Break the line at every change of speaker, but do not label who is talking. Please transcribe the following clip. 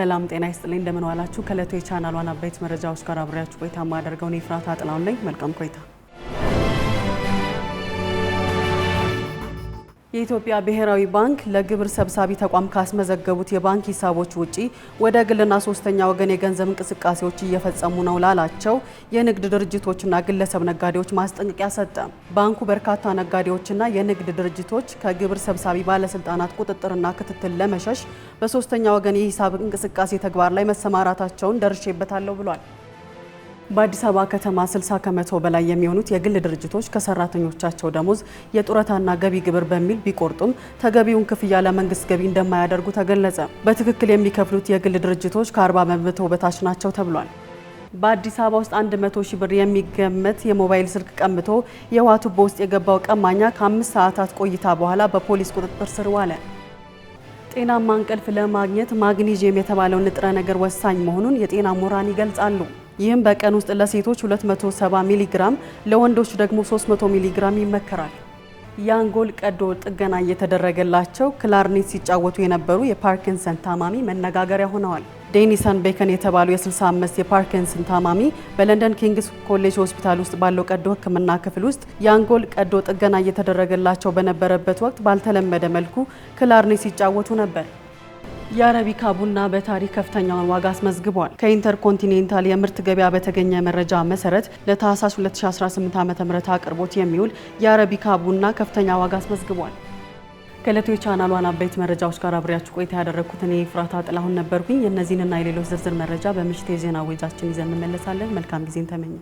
ሰላም ጤና ይስጥልኝ እንደምን ዋላችሁ ከለቶ የቻናል ዋና አበይት መረጃዎች ጋር አብሬያችሁ ቆይታ ማደርገው ነው ፍራታ ጥላውን ነኝ መልካም ቆይታ የኢትዮጵያ ብሔራዊ ባንክ ለግብር ሰብሳቢ ተቋም ካስመዘገቡት የባንክ ሂሳቦች ውጪ ወደ ግልና ሶስተኛ ወገን የገንዘብ እንቅስቃሴዎች እየፈጸሙ ነው ላላቸው የንግድ ድርጅቶችና ግለሰብ ነጋዴዎች ማስጠንቀቂያ ሰጠ። ባንኩ በርካታ ነጋዴዎችና የንግድ ድርጅቶች ከግብር ሰብሳቢ ባለስልጣናት ቁጥጥርና ክትትል ለመሸሽ በሶስተኛ ወገን የሂሳብ እንቅስቃሴ ተግባር ላይ መሰማራታቸውን ደርሼበታለሁ ብሏል። በአዲስ አበባ ከተማ 60 ከመቶ በላይ የሚሆኑት የግል ድርጅቶች ከሰራተኞቻቸው ደሞዝ የጡረታና ገቢ ግብር በሚል ቢቆርጡም ተገቢውን ክፍያ ለመንግስት ገቢ እንደማያደርጉ ተገለጸ። በትክክል የሚከፍሉት የግል ድርጅቶች ከ40% በታች ናቸው ተብሏል። በአዲስ አበባ ውስጥ 100 ሺህ ብር የሚገመት የሞባይል ስልክ ቀምቶ የውሃ ቱቦ ውስጥ የገባው ቀማኛ ከ5 ሰዓታት ቆይታ በኋላ በፖሊስ ቁጥጥር ስር ዋለ። ጤናማ እንቅልፍ ለማግኘት ማግኒዚየም የተባለው ንጥረ ነገር ወሳኝ መሆኑን የጤና ምሁራን ይገልጻሉ። ይህም በቀን ውስጥ ለሴቶች 270 ሚሊ ግራም ለወንዶች ደግሞ 300 ሚሊ ግራም ይመከራል። የአንጎል ቀዶ ጥገና እየተደረገላቸው ክላርኔት ሲጫወቱ የነበሩ የፓርኪንሰን ታማሚ መነጋገሪያ ሆነዋል። ዴኒሰን ቤከን የተባሉ የ65 የፓርኪንሰን ታማሚ በለንደን ኪንግስ ኮሌጅ ሆስፒታል ውስጥ ባለው ቀዶ ሕክምና ክፍል ውስጥ የአንጎል ቀዶ ጥገና እየተደረገላቸው በነበረበት ወቅት ባልተለመደ መልኩ ክላርኔት ሲጫወቱ ነበር። የአረቢካ ቡና በታሪክ ከፍተኛውን ዋጋ አስመዝግቧል። ከኢንተርኮንቲኔንታል የምርት ገበያ በተገኘ መረጃ መሰረት ለታህሳስ 2018 ዓ.ም አቅርቦት የሚውል የአረቢካ ቡና ከፍተኛ ዋጋ አስመዝግቧል። ከለቶ የቻናል ዋና አበይት መረጃዎች ጋር አብሬያችሁ ቆይታ ያደረኩት እኔ ፍራታ ጥላሁን ነበርኩኝ። የነዚህንና የሌሎች ዝርዝር መረጃ በምሽት የዜና ወጃችን ይዘን እንመለሳለን። መልካም ጊዜን ተመኘ።